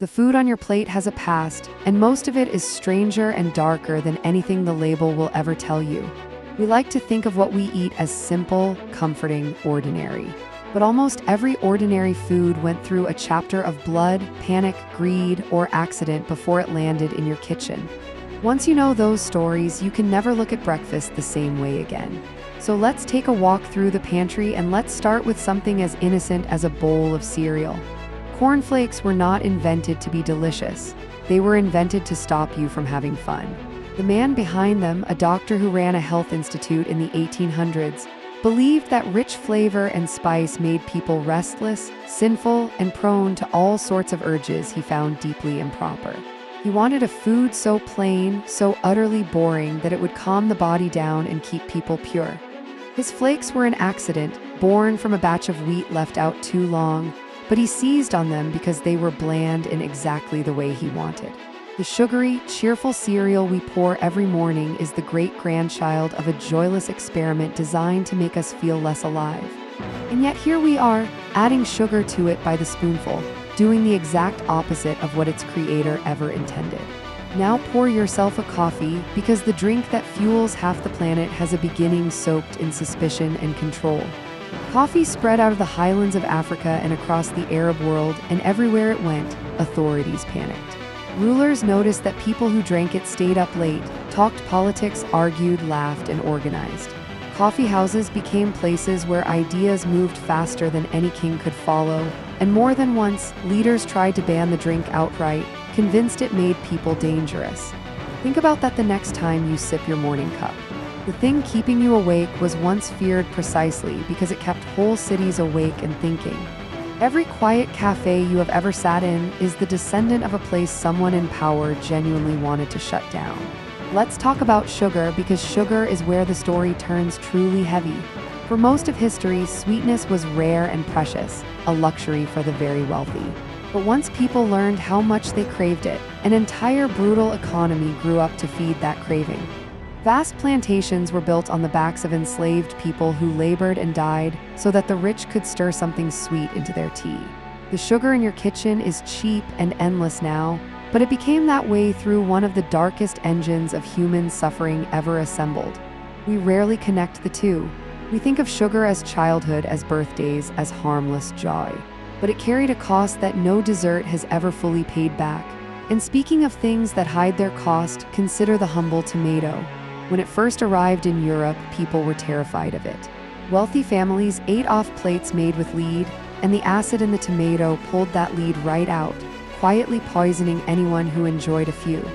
The food on your plate has a past, and most of it is stranger and darker than anything the label will ever tell you. We like to think of what we eat as simple, comforting, ordinary. But almost every ordinary food went through a chapter of blood, panic, greed, or accident before it landed in your kitchen. Once you know those stories, you can never look at breakfast the same way again. So let's take a walk through the pantry, and let's start with something as innocent as a bowl of cereal. Cornflakes were not invented to be delicious. They were invented to stop you from having fun. The man behind them, a doctor who ran a health institute in the 1800s, believed that rich flavor and spice made people restless, sinful, and prone to all sorts of urges he found deeply improper. He wanted a food so plain, so utterly boring that it would calm the body down and keep people pure. His flakes were an accident, born from a batch of wheat left out too long, but he seized on them because they were bland in exactly the way he wanted. The sugary, cheerful cereal we pour every morning is the great-grandchild of a joyless experiment designed to make us feel less alive. And yet here we are, adding sugar to it by the spoonful, doing the exact opposite of what its creator ever intended. Now pour yourself a coffee, because the drink that fuels half the planet has a beginning soaked in suspicion and control. Coffee spread out of the highlands of Africa and across the Arab world, and everywhere it went, authorities panicked. Rulers noticed that people who drank it stayed up late, talked politics, argued, laughed, and organized. Coffee houses became places where ideas moved faster than any king could follow, and more than once, leaders tried to ban the drink outright, convinced it made people dangerous. Think about that the next time you sip your morning cup. The thing keeping you awake was once feared precisely because it kept whole cities awake and thinking. Every quiet cafe you have ever sat in is the descendant of a place someone in power genuinely wanted to shut down. Let's talk about sugar, because sugar is where the story turns truly heavy. For most of history, sweetness was rare and precious, a luxury for the very wealthy. But once people learned how much they craved it, an entire brutal economy grew up to feed that craving. Vast plantations were built on the backs of enslaved people who labored and died so that the rich could stir something sweet into their tea. The sugar in your kitchen is cheap and endless now, but it became that way through one of the darkest engines of human suffering ever assembled. We rarely connect the two. We think of sugar as childhood, as birthdays, as harmless joy. But it carried a cost that no dessert has ever fully paid back. And speaking of things that hide their cost, consider the humble tomato. When it first arrived in Europe, people were terrified of it. Wealthy families ate off plates made with lead, and the acid in the tomato pulled that lead right out, quietly poisoning anyone who enjoyed a few.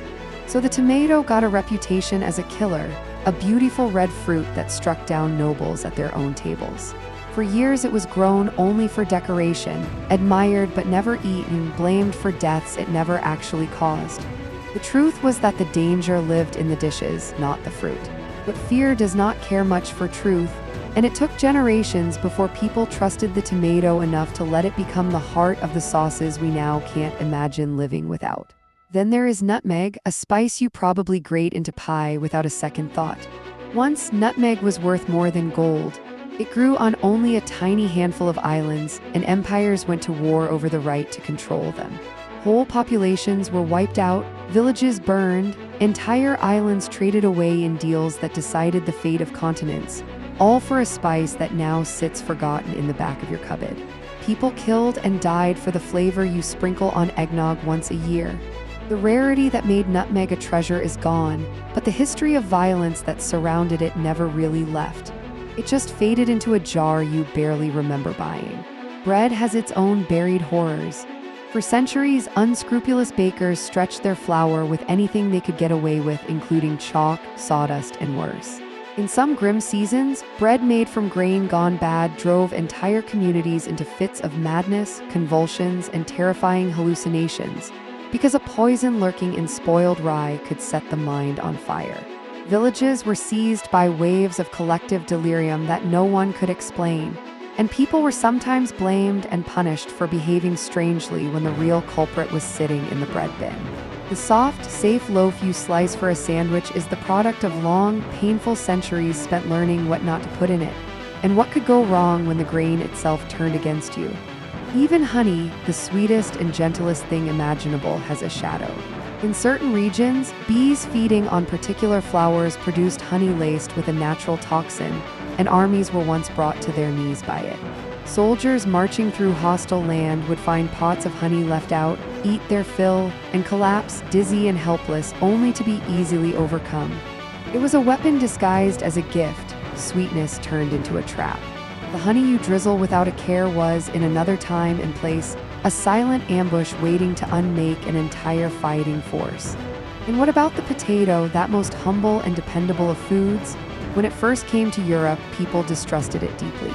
So the tomato got a reputation as a killer, a beautiful red fruit that struck down nobles at their own tables. For years it was grown only for decoration, admired but never eaten, blamed for deaths it never actually caused. The truth was that the danger lived in the dishes, not the fruit. But fear does not care much for truth, and it took generations before people trusted the tomato enough to let it become the heart of the sauces we now can't imagine living without. Then there is nutmeg, a spice you probably grate into pie without a second thought. Once, nutmeg was worth more than gold. It grew on only a tiny handful of islands, and empires went to war over the right to control them. Whole populations were wiped out, villages burned, entire islands traded away in deals that decided the fate of continents, all for a spice that now sits forgotten in the back of your cupboard. People killed and died for the flavor you sprinkle on eggnog once a year. The rarity that made nutmeg a treasure is gone, but the history of violence that surrounded it never really left. It just faded into a jar you barely remember buying. Bread has its own buried horrors. For centuries, unscrupulous bakers stretched their flour with anything they could get away with, including chalk, sawdust, and worse. In some grim seasons, bread made from grain gone bad drove entire communities into fits of madness, convulsions, and terrifying hallucinations, because a poison lurking in spoiled rye could set the mind on fire. Villages were seized by waves of collective delirium that no one could explain. And people were sometimes blamed and punished for behaving strangely when the real culprit was sitting in the bread bin. The soft, safe loaf you slice for a sandwich is the product of long, painful centuries spent learning what not to put in it, and what could go wrong when the grain itself turned against you. Even honey, the sweetest and gentlest thing imaginable, has a shadow. In certain regions, bees feeding on particular flowers produced honey laced with a natural toxin, and armies were once brought to their knees by it. Soldiers marching through hostile land would find pots of honey left out, eat their fill, and collapse, dizzy and helpless, only to be easily overcome. It was a weapon disguised as a gift, sweetness turned into a trap. The honey you drizzle without a care was, in another time and place, a silent ambush waiting to unmake an entire fighting force. And what about the potato, that most humble and dependable of foods? When it first came to Europe, people distrusted it deeply.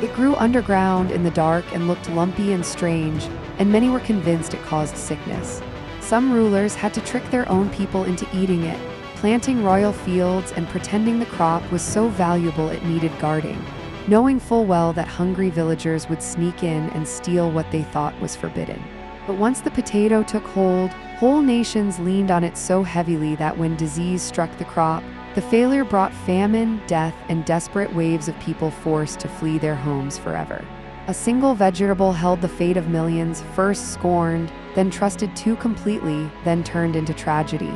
It grew underground in the dark and looked lumpy and strange, and many were convinced it caused sickness. Some rulers had to trick their own people into eating it, planting royal fields and pretending the crop was so valuable it needed guarding, knowing full well that hungry villagers would sneak in and steal what they thought was forbidden. But once the potato took hold, whole nations leaned on it so heavily that when disease struck the crop, the failure brought famine, death, and desperate waves of people forced to flee their homes forever. A single vegetable held the fate of millions, first scorned, then trusted too completely, then turned into tragedy.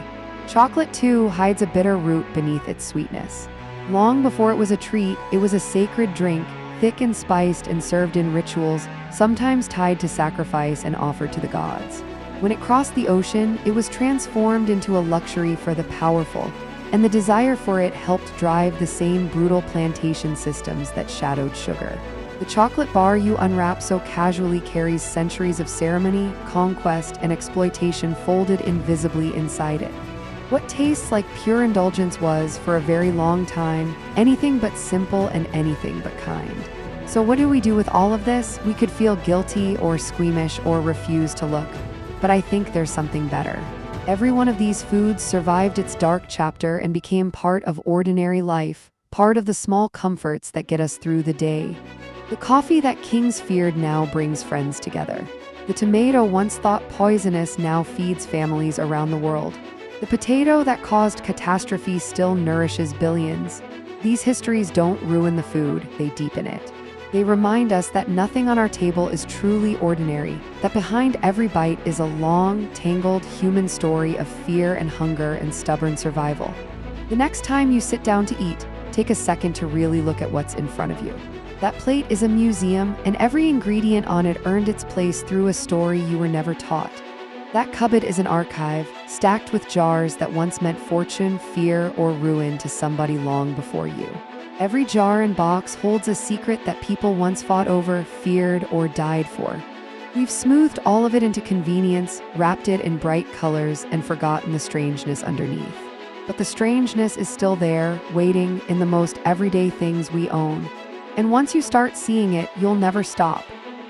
Chocolate, too, hides a bitter root beneath its sweetness. Long before it was a treat, it was a sacred drink, thick and spiced and served in rituals, sometimes tied to sacrifice and offered to the gods. When it crossed the ocean, it was transformed into a luxury for the powerful, and the desire for it helped drive the same brutal plantation systems that shadowed sugar. The chocolate bar you unwrap so casually carries centuries of ceremony, conquest, and exploitation folded invisibly inside it. What tastes like pure indulgence was, for a very long time, anything but simple and anything but kind. So what do we do with all of this? We could feel guilty or squeamish or refuse to look. But I think there's something better. Every one of these foods survived its dark chapter and became part of ordinary life, part of the small comforts that get us through the day. The coffee that kings feared now brings friends together. The tomato once thought poisonous now feeds families around the world. The potato that caused catastrophe still nourishes billions. These histories don't ruin the food, they deepen it. They remind us that nothing on our table is truly ordinary, that behind every bite is a long, tangled human story of fear and hunger and stubborn survival. The next time you sit down to eat, take a second to really look at what's in front of you. That plate is a museum, and every ingredient on it earned its place through a story you were never taught. That cupboard is an archive, stacked with jars that once meant fortune, fear, or ruin to somebody long before you. Every jar and box holds a secret that people once fought over, feared, or died for. We've smoothed all of it into convenience, wrapped it in bright colors, and forgotten the strangeness underneath. But the strangeness is still there, waiting in the most everyday things we own. And once you start seeing it, you'll never stop.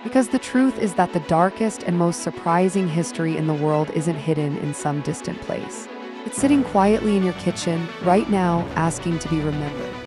Because the truth is that the darkest and most surprising history in the world isn't hidden in some distant place. It's sitting quietly in your kitchen, right now, asking to be remembered.